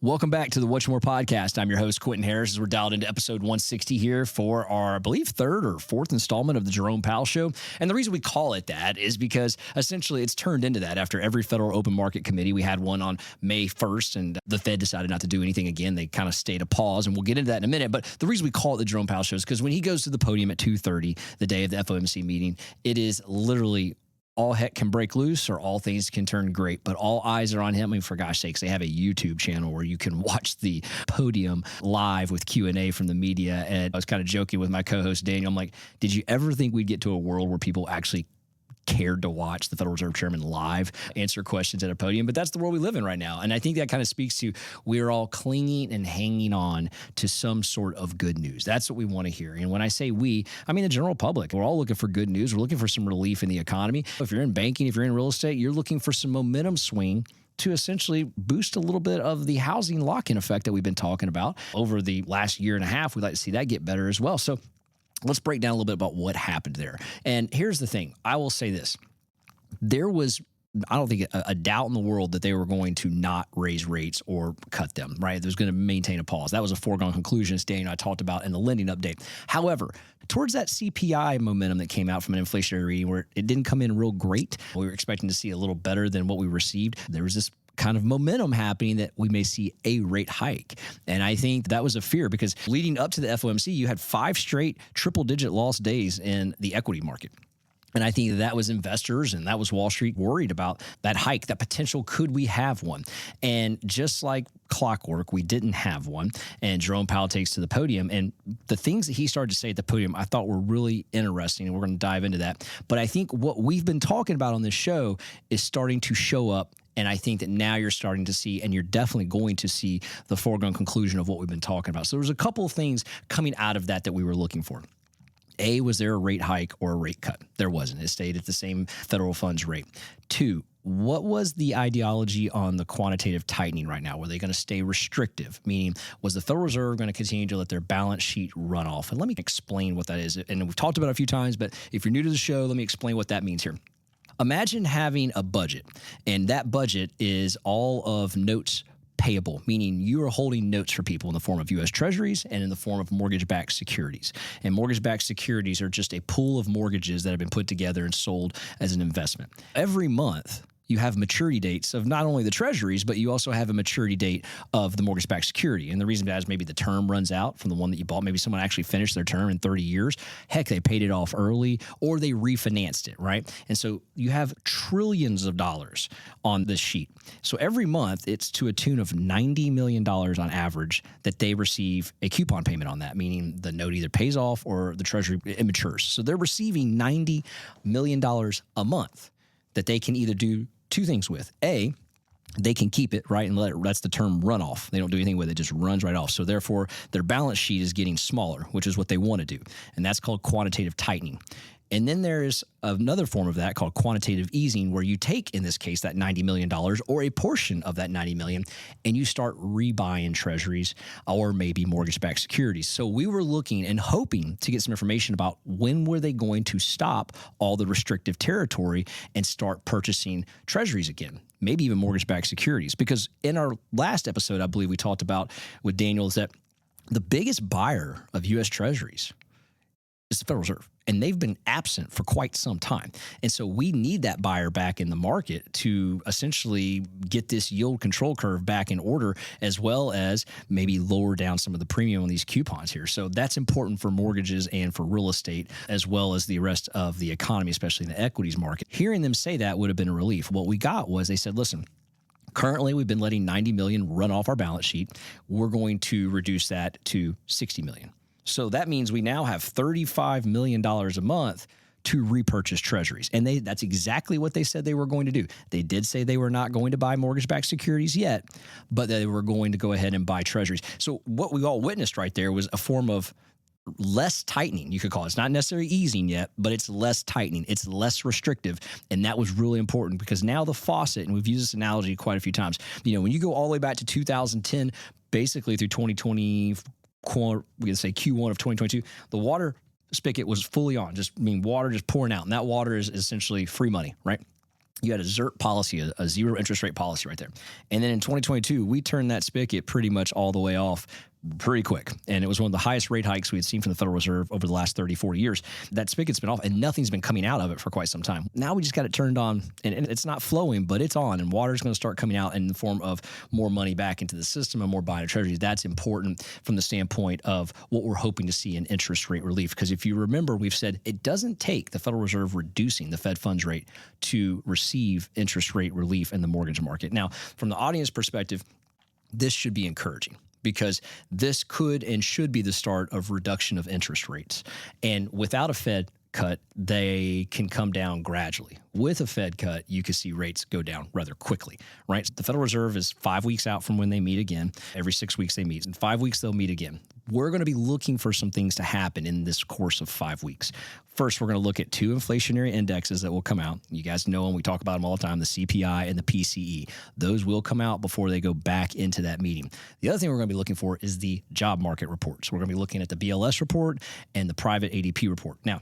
Welcome back to the What's More podcast. I'm your host, Quinton Harris, as we're dialed into episode 160 here for our, I believe, third or fourth installment of the Jerome Powell Show. And the reason we call it that is because essentially it's turned into that after every Federal Open Market Committee. We had one on May 1st, and the Fed decided not to do anything again. They kind of stayed a pause, and we'll get into that in a minute. But the reason we call it the Jerome Powell Show is because when he goes to the podium at 2:30, the day of the FOMC meeting, it is literally all heck can break loose or all things can turn great, but all eyes are on him. I mean, for gosh sakes, they have a YouTube channel where you can watch the podium live with Q&A from the media. And I was kind of joking with my co-host, Daniel. I'm like, did you ever think we'd get to a world where people actually cared to watch the Federal Reserve Chairman live answer questions at a podium? But that's the world we live in right now. And I think that kind of speaks to we're all clinging and hanging on to some sort of good news. That's what we want to hear. And when I say we, I mean the general public. We're all looking for good news. We're looking for some relief in the economy. If you're in banking, if you're in real estate, you're looking for some momentum swing to essentially boost a little bit of the housing lock-in effect that we've been talking about over the last year and a half. We'd like to see that get better as well. So let's break down a little bit about what happened there. And here's the thing. I will say this. There was, I don't think, a doubt in the world that they were going to not raise rates or cut them, right? They was going to maintain a pause. That was a foregone conclusion, as Daniel and I talked about in the lending update. However, towards that CPI momentum that came out from an inflationary reading where it didn't come in real great, we were expecting to see a little better than what we received. There was this kind of momentum happening that we may see a rate hike. And I think that was a fear because leading up to the FOMC, you had 5 straight triple-digit loss days in the equity market. And I think that was investors and that was Wall Street worried about that hike, that potential, could we have one? And just like clockwork, we didn't have one. And Jerome Powell takes to the podium. And the things that he started to say at the podium, I thought were really interesting. And we're going to dive into that. But I think what we've been talking about on this show is starting to show up. And I think that now you're starting to see, and you're definitely going to see, the foregone conclusion of what we've been talking about. So there's a couple of things coming out of that we were looking for. A, was there a rate hike or a rate cut? There wasn't. It stayed at the same federal funds rate. 2, what was the ideology on the quantitative tightening right now? Were they going to stay restrictive? Meaning, was the Federal Reserve going to continue to let their balance sheet run off? And let me explain what that is. And we've talked about it a few times, but if you're new to the show, let me explain what that means here. Imagine having a budget, and that budget is all of notes payable, meaning you are holding notes for people in the form of U.S. treasuries and in the form of mortgage-backed securities. And mortgage-backed securities are just a pool of mortgages that have been put together and sold as an investment. Every month, you have maturity dates of not only the treasuries, but you also have a maturity date of the mortgage-backed security. And the reason that is maybe the term runs out from the one that you bought. Maybe someone actually finished their term in 30 years. Heck, they paid it off early or they refinanced it, right? And so you have trillions of dollars on this sheet. So every month, it's to a tune of $90 million on average that they receive a coupon payment on that, meaning the note either pays off or the treasury, it matures. So they're receiving $90 million a month that they can either do 2 things with. A, they can keep it, right, and that's the term runoff. They don't do anything with it, it just runs right off. So therefore, their balance sheet is getting smaller, which is what they want to do. And that's called quantitative tightening. And then there's another form of that called quantitative easing, where you take, in this case, that $90 million or a portion of that $90 million, and you start rebuying treasuries or maybe mortgage-backed securities. So we were looking and hoping to get some information about when were they going to stop all the restrictive territory and start purchasing treasuries again, maybe even mortgage-backed securities. Because in our last episode, I believe we talked about with Daniel, is that the biggest buyer of U.S. treasuries is the Federal Reserve, and they've been absent for quite some time. And so we need that buyer back in the market to essentially get this yield control curve back in order, as well as maybe lower down some of the premium on these coupons here. So that's important for mortgages and for real estate, as well as the rest of the economy, especially in the equities market. Hearing them say that would have been a relief. What we got was they said, listen, currently, we've been letting $90 million run off our balance sheet. We're going to reduce that to $60 million. So that means we now have $35 million a month to repurchase treasuries. And that's exactly what they said they were going to do. They did say they were not going to buy mortgage-backed securities yet, but they were going to go ahead and buy treasuries. So what we all witnessed right there was a form of less tightening, you could call it. It's not necessarily easing yet, but it's less tightening. It's less restrictive. And that was really important because now the faucet, and we've used this analogy quite a few times, when you go all the way back to 2010, basically through 2020, we can say Q1 of 2022, the water spigot was fully on, water just pouring out. And that water is essentially free money, right? You had a ZIRP policy, a zero interest rate policy right there. And then in 2022, we turned that spigot pretty much all the way off pretty quick. And it was one of the highest rate hikes we had seen from the Federal Reserve over the last 30, 40 years. That spigot's been off and nothing's been coming out of it for quite some time. Now we just got it turned on and it's not flowing, but it's on, and water's going to start coming out in the form of more money back into the system and more buying of treasuries. That's important from the standpoint of what we're hoping to see in interest rate relief. Because if you remember, we've said it doesn't take the Federal Reserve reducing the Fed funds rate to receive interest rate relief in the mortgage market. Now, from the audience perspective, this should be encouraging, because this could and should be the start of reduction of interest rates. And without a Fed cut, they can come down gradually. With a Fed cut, you can see rates go down rather quickly, right? So the Federal Reserve is 5 weeks out from when they meet again. Every 6 weeks they meet. In 5 weeks, they'll meet again. We're going to be looking for some things to happen in this course of 5 weeks. First, we're going to look at two inflationary indexes that will come out. You guys know them. We talk about them all the time, the CPI and the PCE. Those will come out before they go back into that meeting. The other thing we're going to be looking for is the job market reports. We're going to be looking at the BLS report and the private ADP report. Now,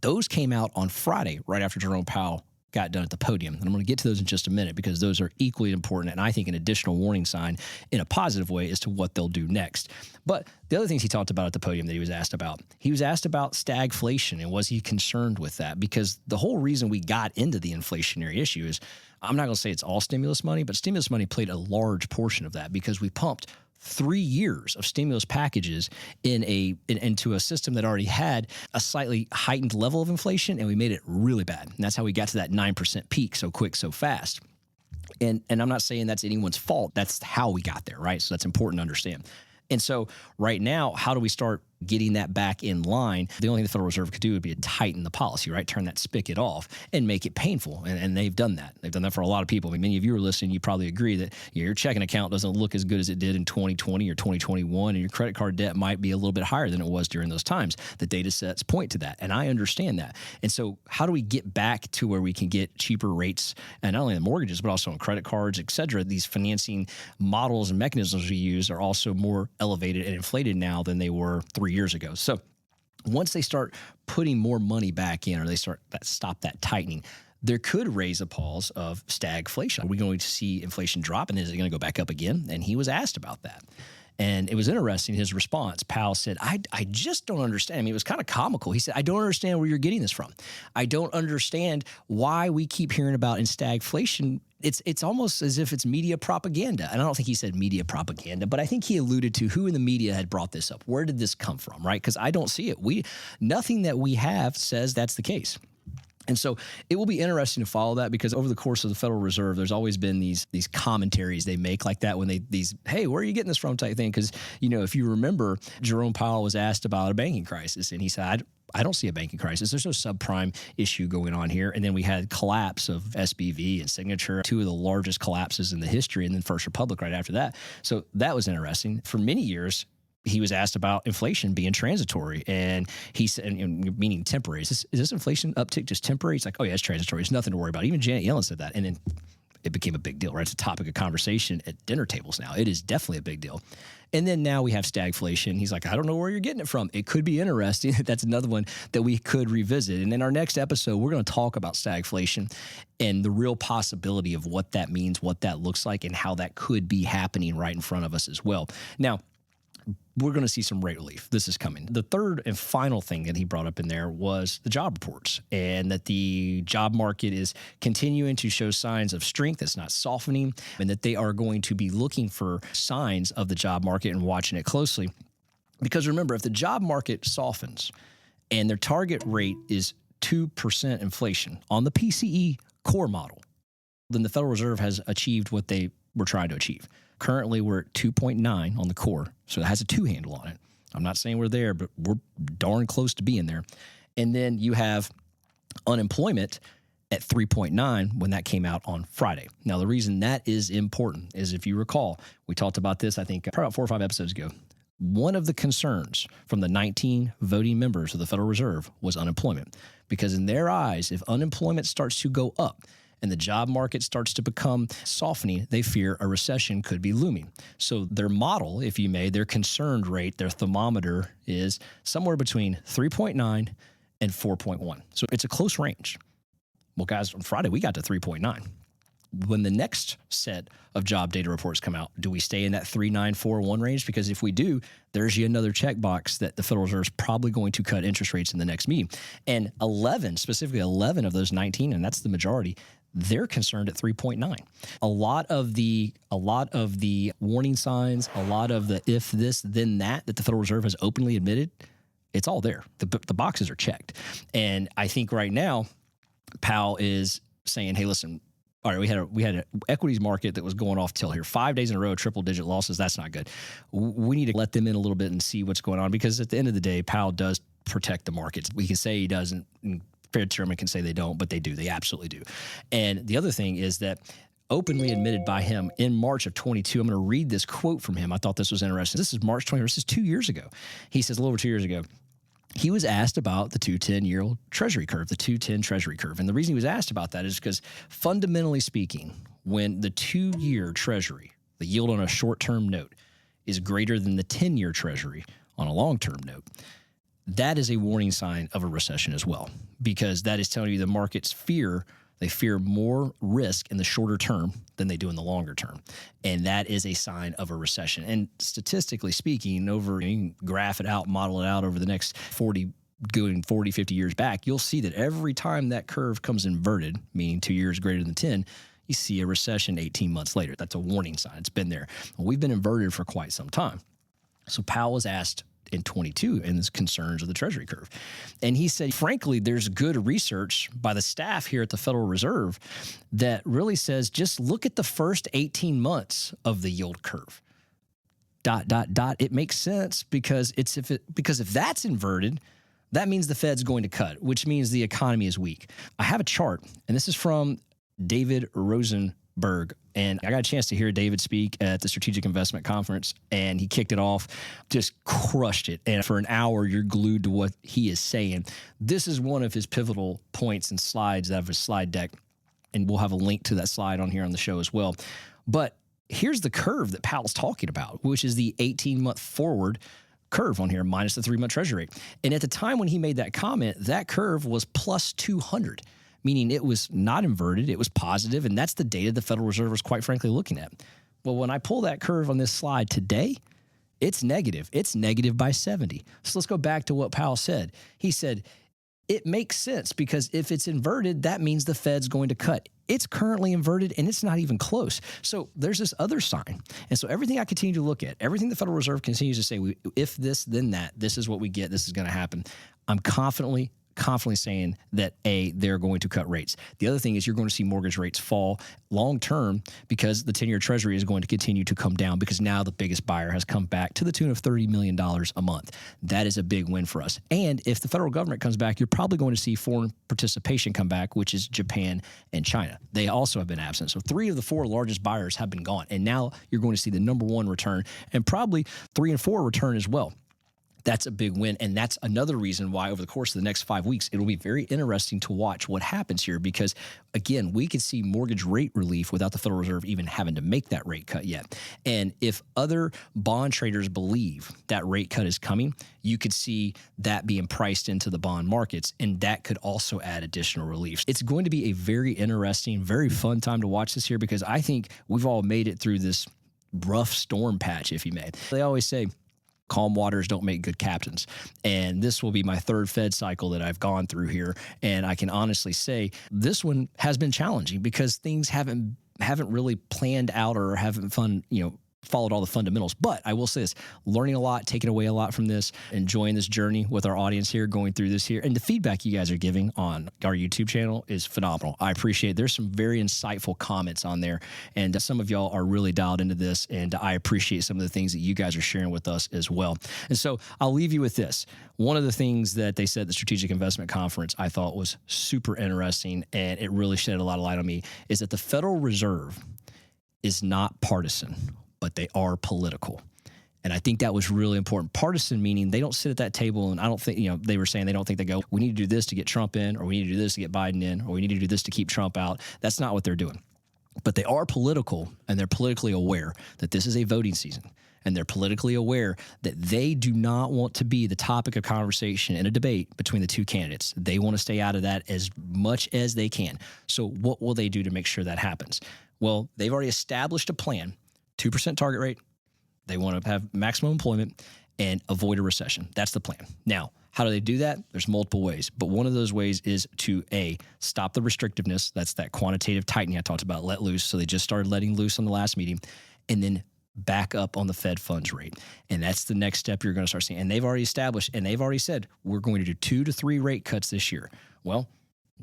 those came out on Friday, right after Jerome Powell got done at the podium. And I'm going to get to those in just a minute, because those are equally important and I think an additional warning sign in a positive way as to what they'll do next. But the other things he talked about at the podium that he was asked about stagflation, and was he concerned with that? Because the whole reason we got into the inflationary issue is, I'm not going to say it's all stimulus money, but stimulus money played a large portion of that, because we pumped 3 years of stimulus packages into a system that already had a slightly heightened level of inflation, and we made it really bad. And that's how we got to that 9% peak so quick, so fast. And I'm not saying that's anyone's fault. That's how we got there, right? So that's important to understand. And so right now, how do we start getting that back in line? The only thing the Federal Reserve could do would be to tighten the policy, right? Turn that spigot off and make it painful. And they've done that. They've done that for a lot of people. I mean, many of you are listening, you probably agree that your checking account doesn't look as good as it did in 2020 or 2021, and your credit card debt might be a little bit higher than it was during those times. The data sets point to that, and I understand that. And so how do we get back to where we can get cheaper rates, and not only in mortgages, but also on credit cards, et cetera? These financing models and mechanisms we use are also more elevated and inflated now than they were 3 years ago. So once they start putting more money back in, or they stop that tightening, there could raise a pause of stagflation. Are we going to see inflation drop, and is it going to go back up again? And he was asked about that. And it was interesting, his response. Powell said, I just don't understand. I mean, it was kind of comical. He said, I don't understand where you're getting this from. I don't understand why we keep hearing about in stagflation. It's almost as if it's media propaganda. And I don't think he said media propaganda, but I think he alluded to who in the media had brought this up. Where did this come from, right? Because I don't see it. Nothing that we have says that's the case. And so it will be interesting to follow that, because over the course of the Federal Reserve, there's always been these commentaries they make like that when hey, where are you getting this from type thing? Because, if you remember, Jerome Powell was asked about a banking crisis, and he said, I don't see a banking crisis. There's no subprime issue going on here. And then we had collapse of SBV and Signature, two of the largest collapses in the history, and then First Republic right after that. So that was interesting. For many years, he was asked about inflation being transitory, and he said, meaning temporary. Is this inflation uptick just temporary? It's like, oh yeah, it's transitory. It's nothing to worry about. Even Janet Yellen said that, and then it became a big deal, right? It's a topic of conversation at dinner tables now. It is definitely a big deal. And then now we have stagflation. He's like, I don't know where you're getting it from. It could be interesting. That's another one that we could revisit. And in our next episode, we're going to talk about stagflation and the real possibility of what that means, what that looks like, and how that could be happening right in front of us as well. Now, we're going to see some rate relief. This is coming. The third and final thing that he brought up in there was the job reports, and that the job market is continuing to show signs of strength. It's not softening, and that they are going to be looking for signs of the job market and watching it closely. Because remember, if the job market softens and their target rate is 2% inflation on the PCE core model, then the Federal Reserve has achieved what they were trying to achieve. Currently, we're at 2.9 on the core, so it has a 2 handle on it. I'm not saying we're there, but we're darn close to being there. And then you have unemployment at 3.9 when that came out on Friday. Now, the reason that is important is, if you recall, we talked about this, I think, probably about 4 or 5 episodes ago. One of the concerns from the 19 voting members of the Federal Reserve was unemployment, because in their eyes, if unemployment starts to go up and the job market starts to become softening, they fear a recession could be looming. So their model, if you may, their concerned rate, their thermometer is somewhere between 3.9 and 4.1. So it's a close range. Well, guys, on Friday, we got to 3.9. When the next set of job data reports come out, do we stay in that 3.941 range? Because if we do, there's yet another checkbox that the Federal Reserve is probably going to cut interest rates in the next meeting. And 11, specifically 11 of those 19, and that's the majority, they're concerned at 3.9. A lot of the warning signs, a lot of the if this, then that the Federal Reserve has openly admitted, it's all there. The boxes are checked. And I think right now, Powell is saying, hey, listen, all right, we had an equities market that was going off till here 5 days in a row, triple-digit losses. That's not good. We need to let them in a little bit and see what's going on, because at the end of the day, Powell does protect the markets. We can say he doesn't, and Fed Chairman can say they don't, but they do. They absolutely do. And the other thing is that openly admitted by him in March of 22, I'm going to read this quote from him. I thought this was interesting. This is March 20. This is 2 years ago. He says, a little over 2 years ago, he was asked about the 2-10-year Treasury curve, the 2-10 Treasury curve. And the reason he was asked about that is because fundamentally speaking, when the 2-year Treasury, the yield on a short-term note, is greater than the 10-year Treasury on a long-term note, that is a warning sign of a recession as well, because that is telling you the markets fear more risk in the shorter term than they do in the longer term. And that is a sign of a recession. And statistically speaking, you can graph it out, model it out over the next 50 years back, you'll see that every time that curve comes inverted, meaning 2 years greater than 10, you see a recession 18 months later. That's a warning sign. It's been there. Well, we've been inverted for quite some time. So Powell was asked in 22 in his concerns of the Treasury curve. And he said, frankly, there's good research by the staff here at the Federal Reserve that really says, just look at the first 18 months of the yield curve. ... It makes sense because if that's inverted, that means the Fed's going to cut, which means the economy is weak. I have a chart, and this is from David Rosenberg. And I got a chance to hear David speak at the Strategic Investment Conference, and he kicked it off, just crushed it. And for an hour, you're glued to what he is saying. This is one of his pivotal points and slides out of his slide deck, and we'll have a link to that slide on here on the show as well. But here's the curve that Powell's talking about, which is the 18-month forward curve on here, minus the 3-month Treasury rate. And at the time when he made that comment, that curve was plus 200. Meaning it was not inverted, it was positive, and that's the data the Federal Reserve was quite frankly looking at. Well, when I pull that curve on this slide today, it's negative. It's negative by 70. So let's go back to what Powell said. He said, it makes sense because if it's inverted, that means the Fed's going to cut. It's currently inverted, and it's not even close. So there's this other sign. And so everything I continue to look at, everything the Federal Reserve continues to say, if this, then that, this is what we get, this is going to happen. I'm confidently saying that they're going to cut rates. The other thing is you're going to see mortgage rates fall long term because the 10-year Treasury is going to continue to come down because now the biggest buyer has come back to the tune of $30 million a month. That is a big win for us. And if the federal government comes back, you're probably going to see foreign participation come back, which is Japan and China. They also have been absent. So 3 of the 4 largest buyers have been gone. And now you're going to see the number 1 return and probably 3 and 4 return as well. That's a big win. And that's another reason why over the course of the next 5 weeks, it'll be very interesting to watch what happens here because, again, we could see mortgage rate relief without the Federal Reserve even having to make that rate cut yet. And if other bond traders believe that rate cut is coming, you could see that being priced into the bond markets, and that could also add additional relief. It's going to be a very interesting, very fun time to watch this here because I think we've all made it through this rough storm patch, if you may. They always say, calm waters don't make good captains. And this will be my 3rd Fed cycle that I've gone through here. And I can honestly say this one has been challenging because things haven't really planned out or haven't followed all the fundamentals. But I will say this, learning a lot, taking away a lot from this, enjoying this journey with our audience here, going through this here. And the feedback you guys are giving on our YouTube channel is phenomenal. I appreciate it. There's some very insightful comments on there. And some of y'all are really dialed into this. And I appreciate some of the things that you guys are sharing with us as well. And so I'll leave you with this. One of the things that they said at the Strategic Investment Conference I thought was super interesting, and it really shed a lot of light on me, is that the Federal Reserve is not partisan, but they are political. And I think that was really important. Partisan meaning they don't sit at that table and I don't think, they were saying they don't think they go, we need to do this to get Trump in, or we need to do this to get Biden in, or we need to do this to keep Trump out. That's not what they're doing. But they are political, and they're politically aware that this is a voting season. and they're politically aware that they do not want to be the topic of conversation in a debate between the two candidates. They want to stay out of that as much as they can. So what will they do to make sure that happens? Well, they've already established a plan, 2% target rate. They want to have maximum employment and avoid a recession. That's the plan. Now, how do they do that? There's multiple ways, but one of those ways is to stop the restrictiveness. That's that quantitative tightening I talked about, let loose. So they just started letting loose on the last meeting, and then back up on the Fed funds rate. And that's the next step you're going to start seeing. And they've already established, and they've already said, we're going to do 2 to 3 rate cuts this year. Well,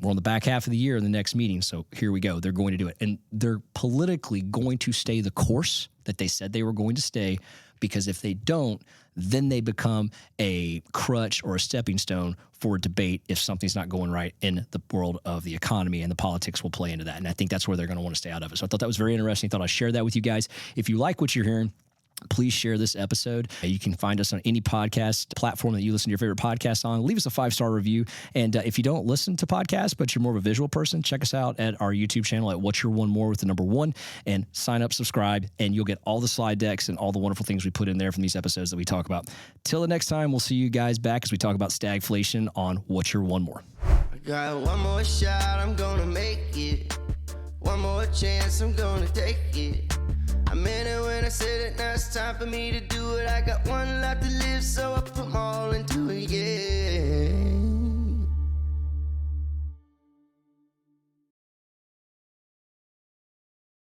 we're on the back half of the year in the next meeting. So here we go. They're going to do it. And they're politically going to stay the course that they said they were going to stay, because if they don't, then they become a crutch or a stepping stone for debate if something's not going right in the world of the economy, and the politics will play into that. And I think that's where they're going to want to stay out of it. So I thought that was very interesting. I thought I'd share that with you guys. If you like what you're hearing, please share this episode. You can find us on any podcast platform that you listen to your favorite podcasts on. Leave us a 5-star review. And if you don't listen to podcasts, but you're more of a visual person, check us out at our YouTube channel at What's Your One More with the number 1, and sign up, subscribe, and you'll get all the slide decks and all the wonderful things we put in there from these episodes that we talk about. Till the next time, we'll see you guys back as we talk about stagflation on What's Your One More. I got one more shot, I'm gonna make it. One more chance, I'm gonna take it. I meant it when I said it, now it's time for me to do it. I got one life to live, so I put my all into it, yeah.